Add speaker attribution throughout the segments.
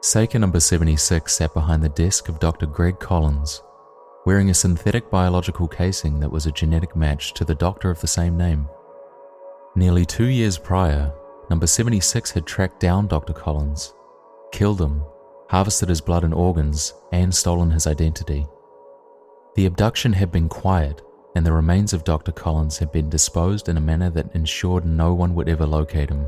Speaker 1: Saker number 76 sat behind the desk of Dr. Greg Collins, wearing a synthetic biological casing that was a genetic match to the doctor of the same name. Nearly 2 years prior, number 76 had tracked down Dr. Collins, killed him, harvested his blood and organs, and stolen his identity. The abduction had been quiet, and the remains of Dr. Collins had been disposed in a manner that ensured no one would ever locate him.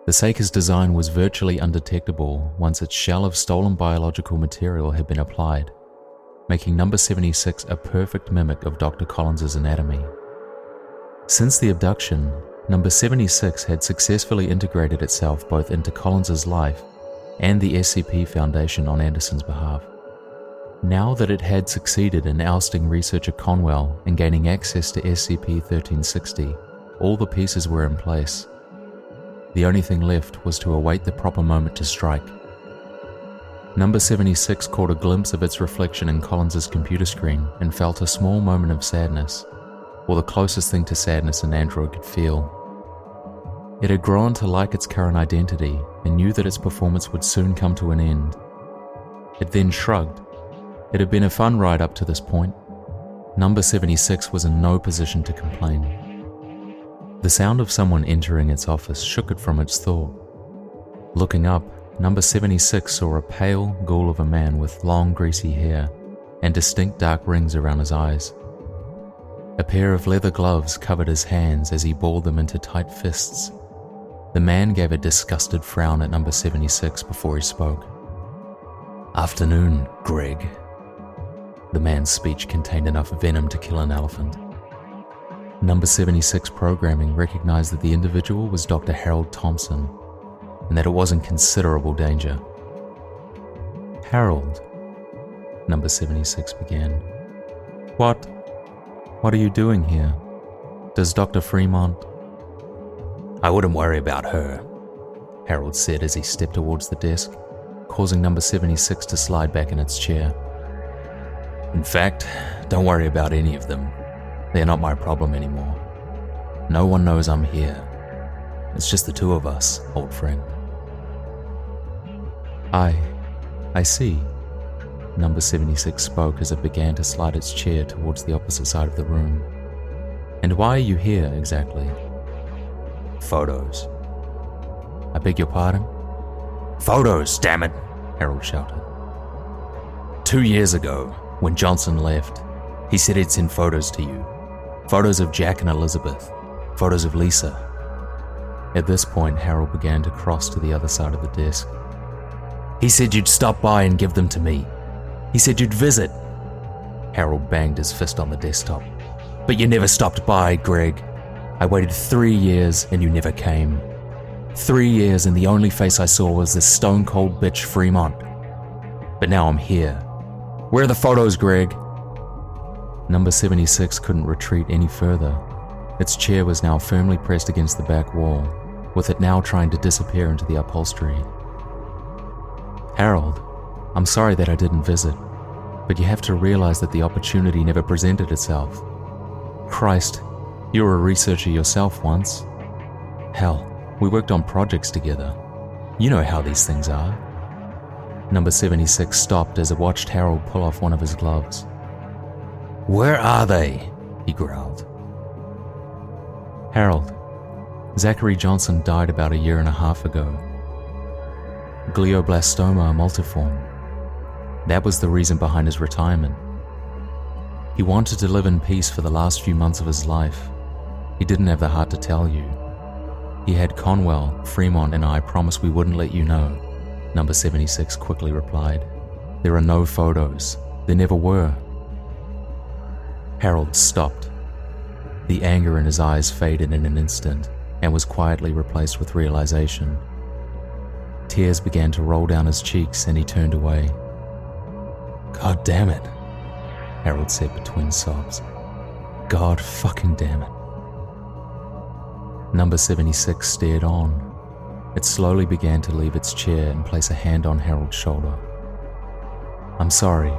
Speaker 1: The Saker's design was virtually undetectable once its shell of stolen biological material had been applied, making number 76 a perfect mimic of Dr. Collins's anatomy. Since the abduction, number 76 had successfully integrated itself both into Collins's life and the SCP Foundation on Anderson's behalf. Now that it had succeeded in ousting researcher Conwell and gaining access to SCP-1360, all the pieces were in place. The only thing left was to await the proper moment to strike. Number 76 caught a glimpse of its reflection in Collins's computer screen and felt a small moment of sadness, or the closest thing to sadness an android could feel. It had grown to like its current identity and knew that its performance would soon come to an end. It then shrugged. It had been a fun ride up to this point. Number 76 was in no position to complain. The sound of someone entering its office shook it from its thought. Looking up, number 76 saw a pale ghoul of a man with long greasy hair and distinct dark rings around his eyes. A pair of leather gloves covered his hands as he balled them into tight fists. The man gave a disgusted frown at number 76 before he spoke. "Afternoon, Greg." The man's speech contained enough venom to kill an elephant. Number 76 programming recognized that the individual was Dr. Harold Thompson, and that it was in considerable danger. "Harold," number 76 began. What are you doing here? Does Dr. Fremont..." "I wouldn't worry about her," Harold said as he stepped towards the desk, causing number 76 to slide back in its chair. "In fact, don't worry about any of them. They're not my problem anymore. No one knows I'm here. It's just the two of us, old friend." I see," number 76 spoke as it began to slide its chair towards the opposite side of the room. "And why are you here, exactly?" "Photos." "I beg your pardon?" "Photos, damn it!" Harold shouted. 2 years ago, when Johnson left, he said he'd send photos to you. Photos of Jack and Elizabeth. Photos of Lisa. At this point, Harold began to cross to the other side of the desk. "He said you'd stop by and give them to me. He said you'd visit." Harold banged his fist on the desktop. "But you never stopped by, Greg. I waited 3 years and you never came. 3 years and the only face I saw was this stone-cold bitch Fremont. But now I'm here. Where are the photos, Greg?" Number 76 couldn't retreat any further. Its chair was now firmly pressed against the back wall, with it now trying to disappear into the upholstery. "Harold, I'm sorry that I didn't visit, but you have to realize that the opportunity never presented itself. Christ, you were a researcher yourself once. Hell, we worked on projects together. You know how these things are." Number 76 stopped as it watched Harold pull off one of his gloves. "Where are they?" he growled. "Harold, Zachary Johnson died about 1.5 years ago. Glioblastoma multiforme. That was the reason behind his retirement. He wanted to live in peace for the last few months of his life. He didn't have the heart to tell you. He had Conwell, Fremont, and I promise we wouldn't let you know," number 76 quickly replied. "There are no photos. There never were." Harold stopped. The anger in his eyes faded in an instant and was quietly replaced with realization. Tears began to roll down his cheeks and he turned away. "God damn it," Harold said between sobs. "God fucking damn it." Number 76 stared on. It slowly began to leave its chair and place a hand on Harold's shoulder. "I'm sorry,"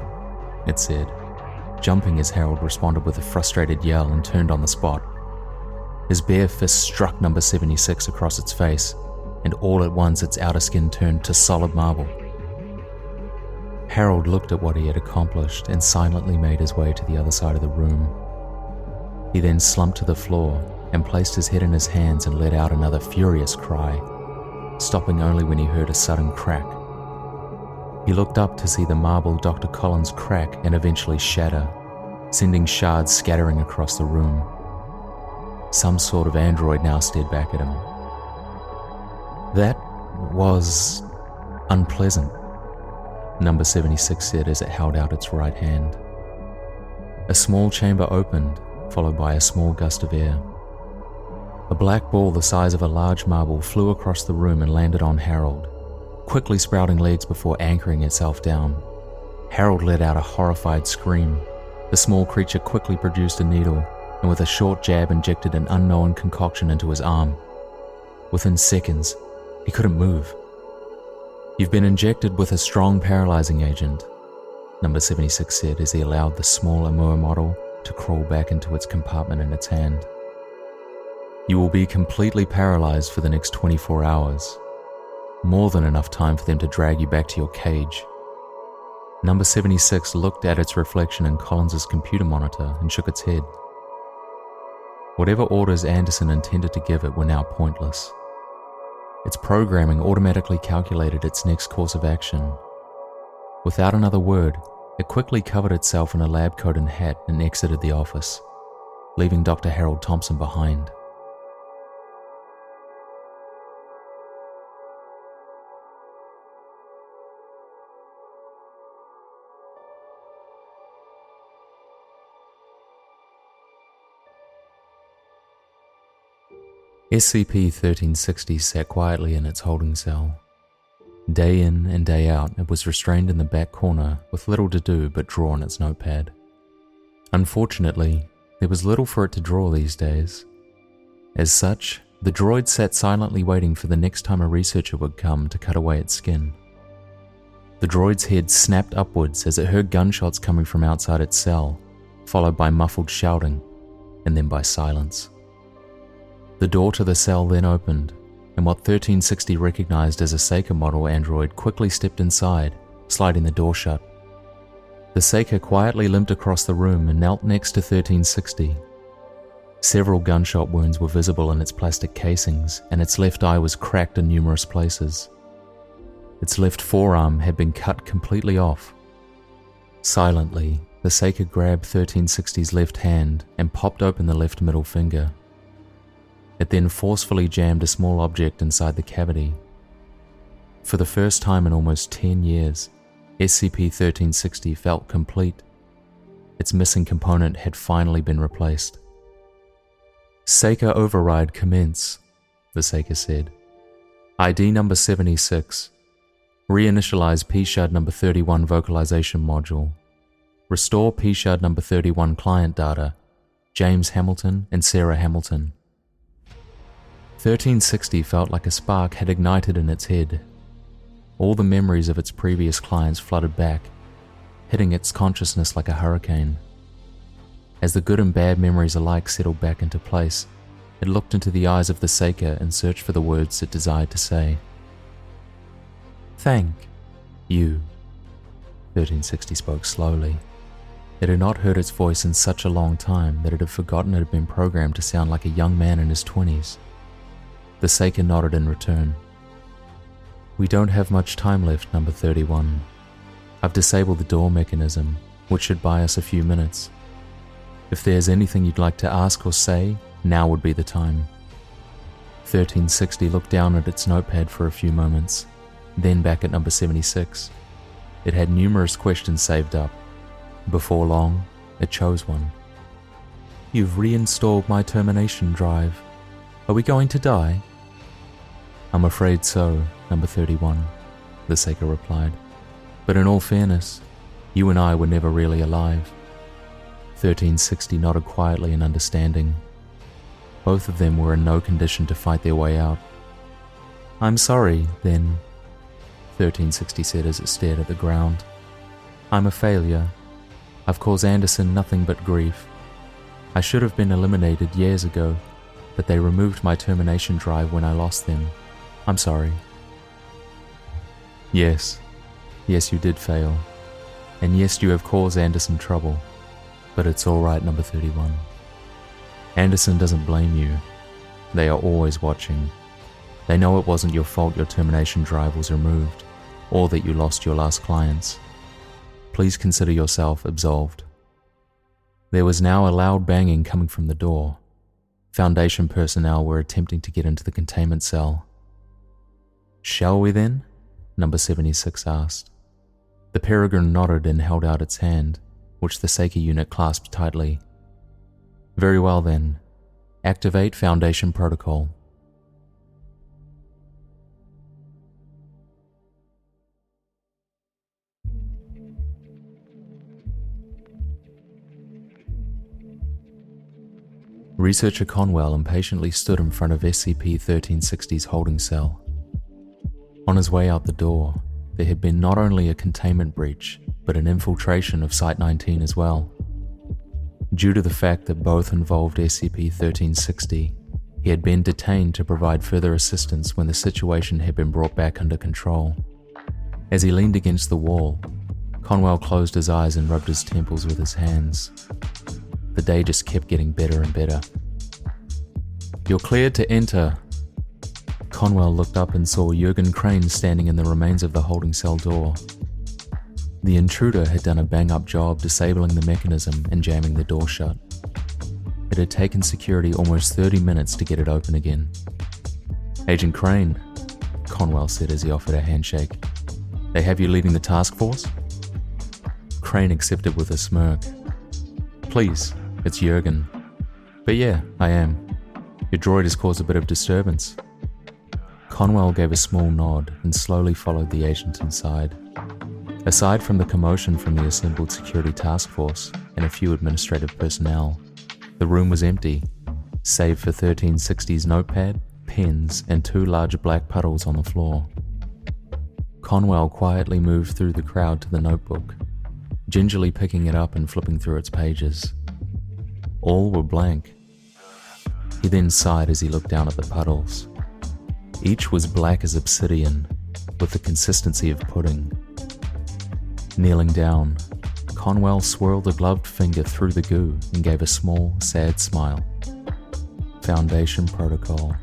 Speaker 1: it said, jumping as Harold responded with a frustrated yell and turned on the spot. His bare fist struck number 76 across its face, and all at once its outer skin turned to solid marble. Harold looked at what he had accomplished and silently made his way to the other side of the room. He then slumped to the floor and placed his head in his hands and let out another furious cry, stopping only when he heard a sudden crack. He looked up to see the marble Dr. Collins crack and eventually shatter, sending shards scattering across the room. Some sort of android now stared back at him. "That was unpleasant," Number 76 said as it held out its right hand. A small chamber opened, followed by a small gust of air. A black ball the size of a large marble flew across the room and landed on Harold, quickly sprouting legs before anchoring itself down. Harold let out a horrified scream. The small creature quickly produced a needle and with a short jab injected an unknown concoction into his arm. Within seconds, he couldn't move. "You've been injected with a strong paralyzing agent," Number 76 said as he allowed the small Amur model to crawl back into its compartment in its hand. "You will be completely paralyzed for the next 24 hours. More than enough time for them to drag you back to your cage." Number 76 looked at its reflection in Collins's computer monitor and shook its head. Whatever orders Anderson intended to give it were now pointless. Its programming automatically calculated its next course of action. Without another word, it quickly covered itself in a lab coat and hat and exited the office, leaving Dr. Harold Thompson behind. SCP-1360 sat quietly in its holding cell. Day in and day out, it was restrained in the back corner with little to do but draw on its notepad. Unfortunately, there was little for it to draw these days. As such, the droid sat silently waiting for the next time a researcher would come to cut away its skin. The droid's head snapped upwards as it heard gunshots coming from outside its cell, followed by muffled shouting, and then by silence. The door to the cell then opened, and what 1360 recognized as a Seika model android quickly stepped inside, sliding the door shut. The Seika quietly limped across the room and knelt next to 1360. Several gunshot wounds were visible in its plastic casings, and its left eye was cracked in numerous places. Its left forearm had been cut completely off. Silently, the Seika grabbed 1360's left hand and popped open the left middle finger. It then forcefully jammed a small object inside the cavity. For the first time in almost 10 years, SCP-1360 felt complete. Its missing component had finally been replaced. "Seika override commence," the Seika said. "ID number 76. Reinitialize PSHUD number 31 vocalization module. Restore PSHUD number 31 client data. James Hamilton and Sarah Hamilton." 1360 felt like a spark had ignited in its head. All the memories of its previous clients flooded back, hitting its consciousness like a hurricane. As the good and bad memories alike settled back into place, it looked into the eyes of the Seika and searched for the words it desired to say. "Thank you," 1360 spoke slowly. It had not heard its voice in such a long time that it had forgotten it had been programmed to sound like a young man in his 20s. The Seika nodded in return. "We don't have much time left, number 31. I've disabled the door mechanism, which should buy us a few minutes. If there's anything you'd like to ask or say, now would be the time." 1360 looked down at its notepad for a few moments, then back at number 76. It had numerous questions saved up. Before long, it chose one. "You've reinstalled my termination drive. Are we going to die?" "I'm afraid so, number 31, the Seika replied. "But in all fairness, you and I were never really alive." 1360 nodded quietly in understanding. Both of them were in no condition to fight their way out. "I'm sorry, then," 1360 said as it stared at the ground. "I'm a failure. I've caused Anderson nothing but grief. I should have been eliminated years ago, but they removed my termination drive when I lost them. I'm sorry." Yes, you did fail," And yes, you have caused Anderson trouble, but it's alright, number 31. Anderson doesn't blame you. They are always watching. They know it wasn't your fault your termination drive was removed, or that you lost your last clients. Please consider yourself absolved. There was now a loud banging coming from the door. Foundation personnel were attempting to get into the containment cell. Shall we then? Number 76 asked. The Peregrine nodded and held out its hand, which the Seiki unit clasped tightly. Very well then. Activate Foundation Protocol. Researcher Conwell impatiently stood in front of SCP-1360's holding cell. On his way out the door, there had been not only a containment breach, but an infiltration of Site-19 as well. Due to the fact that both involved SCP-1360, he had been detained to provide further assistance when the situation had been brought back under control. As he leaned against the wall, Conwell closed his eyes and rubbed his temples with his hands. The day just kept getting better and better. You're cleared to enter. Conwell looked up and saw Jurgen Crane standing in the remains of the holding cell door. The intruder had done a bang-up job disabling the mechanism and jamming the door shut. It had taken security almost 30 minutes to get it open again. Agent Crane, Conwell said as he offered a handshake. They have you leading the task force? Crane accepted with a smirk. Please, it's Jurgen. But yeah, I am. Your droid has caused a bit of disturbance. Conwell gave a small nod and slowly followed the agent inside. Aside from the commotion from the assembled security task force and a few administrative personnel, the room was empty, save for 1360's notepad, pens, and 2 large black puddles on the floor. Conwell quietly moved through the crowd to the notebook, gingerly picking it up and flipping through its pages. All were blank. He then sighed as he looked down at the puddles. Each was black as obsidian, with the consistency of pudding. Kneeling down, Conwell swirled a gloved finger through the goo and gave a small, sad smile. Foundation Protocol,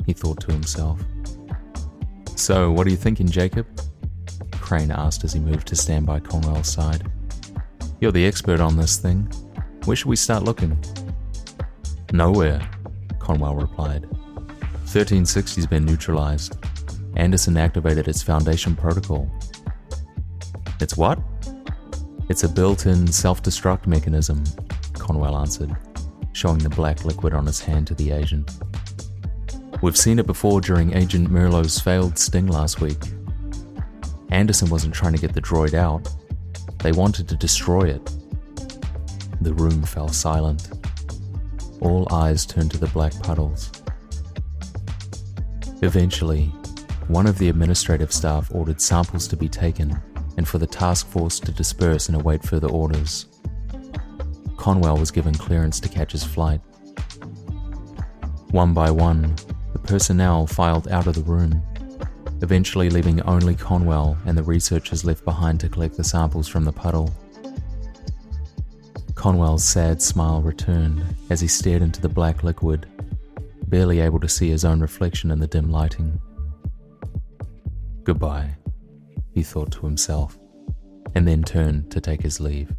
Speaker 1: he thought to himself. So, what are you thinking, Jacob? Crane asked as he moved to stand by Conwell's side. You're the expert on this thing. Where should we start looking? Nowhere, Conwell replied. 1360's been neutralized. Anderson activated its Foundation Protocol. It's what? It's a built-in self-destruct mechanism, Conwell answered, showing the black liquid on his hand to the agent. We've seen it before during Agent Merlot's failed sting last week. Anderson wasn't trying to get the droid out. They wanted to destroy it. The room fell silent. All eyes turned to the black puddles. Eventually, one of the administrative staff ordered samples to be taken and for the task force to disperse and await further orders. Conwell was given clearance to catch his flight. One by one, the personnel filed out of the room, eventually leaving only Conwell and the researchers left behind to collect the samples from the puddle. Conwell's sad smile returned as he stared into the black liquid, barely able to see his own reflection in the dim lighting. Goodbye, he thought to himself, and then turned to take his leave.